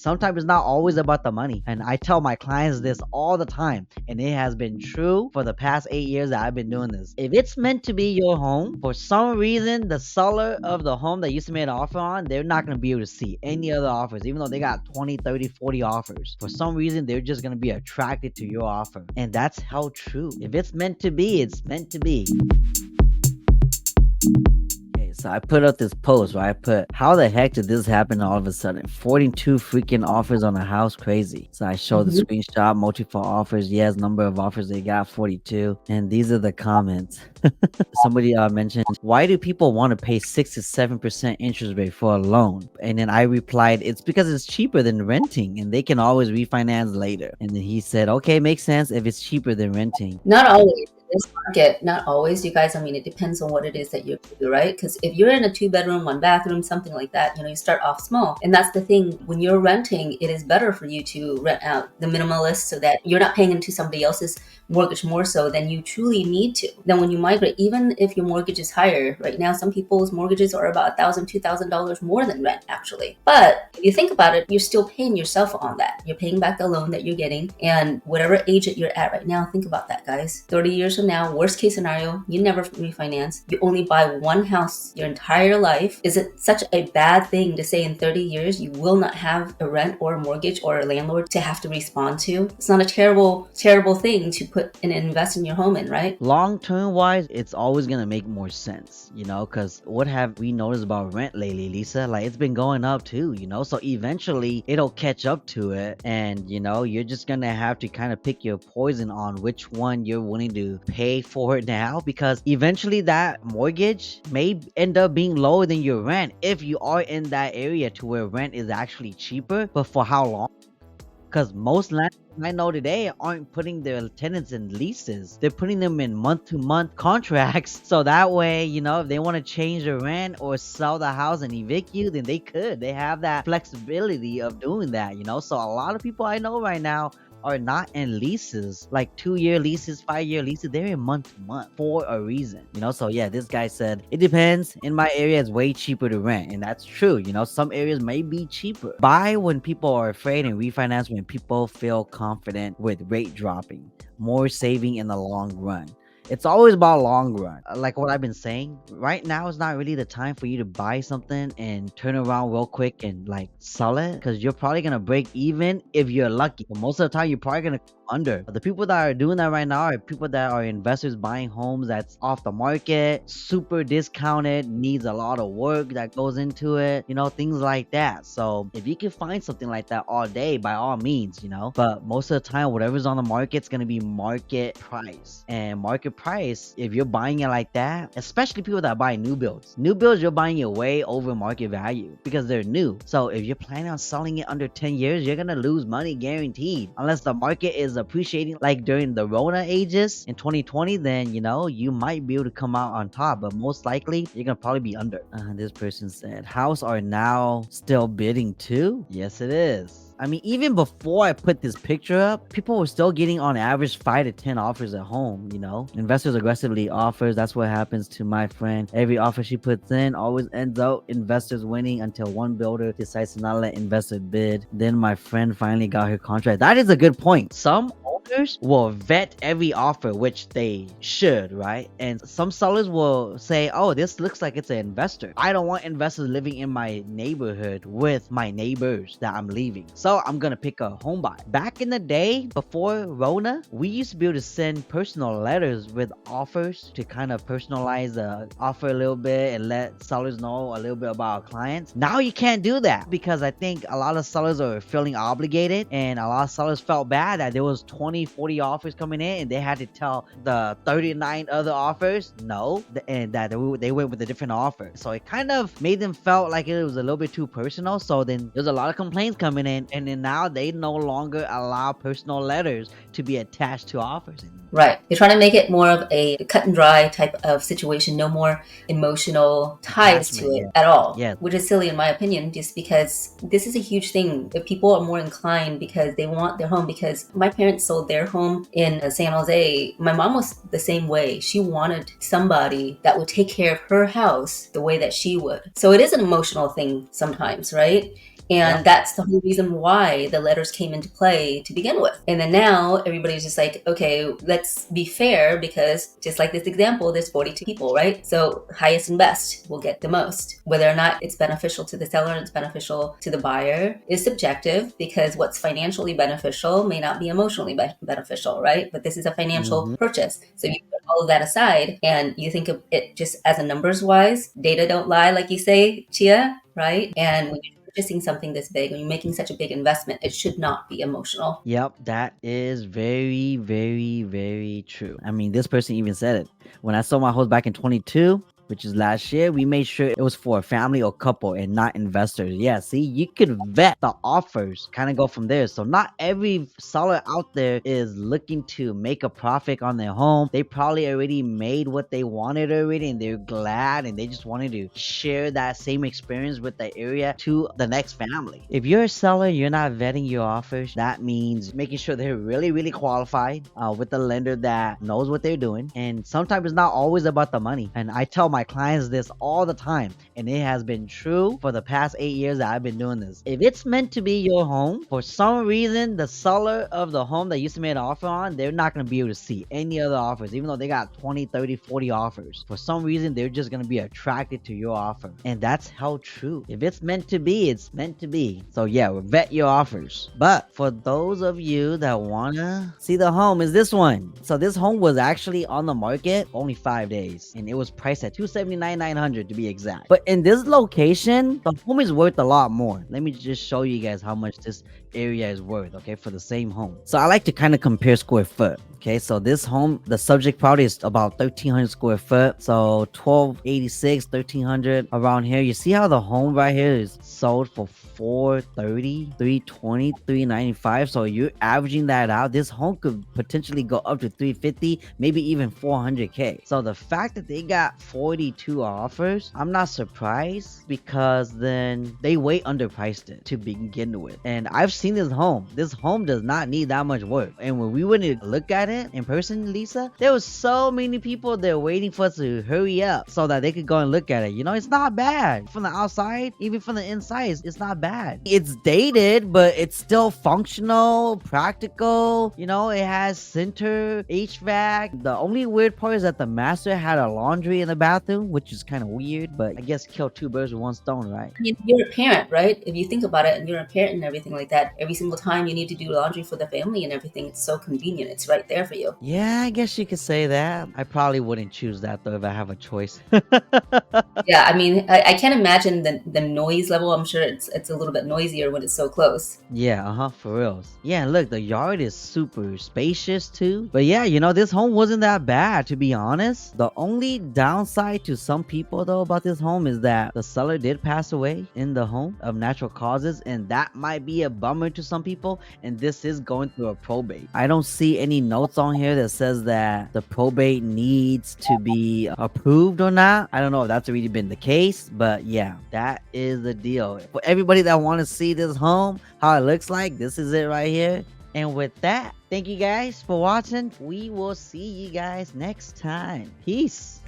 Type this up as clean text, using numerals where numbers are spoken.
Sometimes it's not always about the money. And I tell my clients this all the time. And it has been true for the past 8 years that I've been doing this. If it's meant to be your home, for some reason, the seller of the home that you submit an offer on, they're not going to be able to see any other offers, even though they got 20, 30, 40 offers. For some reason, they're just going to be attracted to your offer. And that's how true. If it's meant to be, it's meant to be. So I put up this post where I put, how the heck did this happen all of a sudden? 42 freaking offers on a house, crazy. So I show the screenshot, multiple offers. Yes, number of offers they got, 42. And these are the comments. Somebody mentioned, why do people want to pay 6 to 7% interest rate for a loan? And then I replied, it's because it's cheaper than renting and they can always refinance later. And then he said, okay, makes sense if it's cheaper than renting. Not always. This market, not always, you guys. I mean, it depends on what it is that you're doing, right? Because if you're in a 2-bedroom, 1-bathroom, something like that, you start off small. And that's the thing. When you're renting, it is better for you to rent out the minimalist so that you're not paying into somebody else's mortgage more so than you truly need to. Then when you migrate, even if your mortgage is higher, right now, some people's mortgages are about $1,000, $2,000 more than rent, actually. But if you think about it, you're still paying yourself on that. You're paying back the loan that you're getting. And whatever age that you're at right now, think about that, guys. 30 years from now, worst case scenario, you never refinance. You only buy one house your entire life. Is it such a bad thing to say in 30 years you will not have a rent or a mortgage or a landlord to have to respond to? It's not a terrible, terrible thing to put and invest in your home in, right? Long term wise, it's always gonna make more sense, because what have we noticed about rent lately, Lisa? Like, it's been going up too, so eventually it'll catch up to it, and you're just gonna have to kind of pick your poison on which one you're willing to pay for it now, because eventually that mortgage may end up being lower than your rent if you are in that area to where rent is actually cheaper. But for how long? Because most landlords I know today aren't putting their tenants in leases. They're putting them in month-to-month contracts. So that way, if they want to change the rent or sell the house and evict you, then they could. They have that flexibility of doing that, So a lot of people I know right now are not in leases, like 2-year leases, 5-year leases. They're in month to month for a reason, So yeah, this guy said it depends. In my area, it's way cheaper to rent, and that's true. Some areas may be cheaper. Buy when people are afraid, and refinance when people feel confident with rate dropping. More saving in the long run. It's always about long run. Like what I've been saying, right now is not really the time for you to buy something and turn around real quick and sell it, because you're probably gonna break even if you're lucky. But most of the time, you're probably gonna under. The people that are doing that right now are people that are investors buying homes that's off the market, super discounted, needs a lot of work that goes into it, things like that. So if you can find something like that all day, by all means, but most of the time, whatever's on the market is going to be market price. And market price, if you're buying it like that, especially people that buy new builds, you're buying it way over market value because they're new. So if you're planning on selling it under 10 years, you're going to lose money guaranteed, unless the market is appreciating like during the Rona ages in 2020. Then you might be able to come out on top, but most likely you're gonna probably be under. This person said, house are now still bidding too? Yes, it is. I mean, even before I put this picture up, people were still getting on average 5 to 10 offers at home, Investors aggressively offers. That's what happens to my friend. Every offer she puts in always ends up investors winning until one builder decides to not let investor bid. Then my friend finally got her contract. That is a good point. Some owners will vet every offer, which they should, right? And some sellers will say, oh, this looks like it's an investor. I don't want investors living in my neighborhood with my neighbors that I'm leaving. So I'm gonna pick a home buy. Back in the day, before Rona, we used to be able to send personal letters with offers to kind of personalize the offer a little bit and let sellers know a little bit about our clients. Now you can't do that because I think a lot of sellers are feeling obligated, and a lot of sellers felt bad that there was 20, 40 offers coming in and they had to tell the 39 other offers no, and that they went with a different offer. So it kind of made them felt like it was a little bit too personal. So then there's a lot of complaints coming in, and then now they no longer allow personal letters to be attached to offers anymore. Right. They're trying to make it more of a cut and dry type of situation, no more emotional ties to it at all, which is silly in my opinion, just because this is a huge thing. If people are more inclined because they want their home, because my parents sold their home in San Jose. My mom was the same way. She wanted somebody that would take care of her house the way that she would. So it is an emotional thing sometimes, right? And Yep. that's the whole reason why the letters came into play to begin with. And then now everybody's just like, okay, let's be fair, because just like this example, there's 42 people, right? So highest and best will get the most. Whether or not it's beneficial to the seller and it's beneficial to the buyer is subjective, because what's financially beneficial may not be emotionally beneficial, right? But this is a financial Hmm. purchase. So you put all of that aside and you think of it just as a numbers wise. Data don't lie, like you say, Chia, right? And when you're purchasing something this big, when you're making such a big investment, it should not be emotional. Yep, that is very, very, very true. I mean, this person even said it. When I sold my house back in 22, which is last year, we made sure it was for a family or couple and not investors. Yeah, see, you could vet the offers, kind of go from there. So not every seller out there is looking to make a profit on their home. They probably already made what they wanted already, and they're glad, and they just wanted to share that same experience with the area to the next family. If you're a seller, you're not vetting your offers. That means making sure they're really, really qualified with a lender that knows what they're doing. And sometimes it's not always about the money. And I tell my clients this all the time, and it has been true for the past 8 years that I've been doing this. If it's meant to be your home, for some reason, the seller of the home that used to make an offer on, they're not going to be able to see any other offers, even though they got 20, 30, 40 offers. For some reason, they're just going to be attracted to your offer. And that's how true. If it's meant to be, it's meant to be. So yeah, vet your offers. But for those of you that want to see the home, is this one. So this home was actually on the market only 5 days, and it was priced at $279,900 to be exact. But in this location, the home is worth a lot more. Let me just show you guys how much this area is worth, okay, for the same home. So I like to kind of compare square foot. Okay, so this home, the subject property is about 1,300 square foot. So 1,286, 1,300 around here. You see how the home right here is sold for 430, 320, 395. So you're averaging that out. This home could potentially go up to 350, maybe even 400K. So the fact that they got 42 offers, I'm not surprised, because then they way underpriced it to begin with. And I've seen this home. This home does not need that much work. And when we went to look at it in person, Lisa, there was so many people there waiting for us to hurry up so that they could go and look at it. You know, it's not bad from the outside, even from the inside. It's not bad. It's dated, but it's still functional, practical. You know, it has center HVAC. The only weird part is that the master had a laundry in the bathroom, which is kind of weird, but I guess kill two birds with one stone, right? I mean, you're a parent, right? If you think about it, and you're a parent and everything like that, every single time you need to do laundry for the family and everything, it's so convenient. It's right there for you. Yeah, I guess you could say that. I probably wouldn't choose that though if I have a choice. Yeah, I mean, I can't imagine the noise level. I'm sure it's a little bit noisier when it's so close. Yeah, for reals. Yeah, and look, the yard is super spacious too. But yeah, you know, this home wasn't that bad, to be honest. The only downside to some people though about this home is that the seller did pass away in the home of natural causes, and that might be a bummer to some people, and this is going through a probate. I don't see any notes on here that says that the probate needs to be approved or not. I don't know if that's already been the case, but yeah, that is the deal. For everybody that want to see this home, how it looks like, this is it right here. And with that, thank you guys for watching. We will see you guys next time. Peace.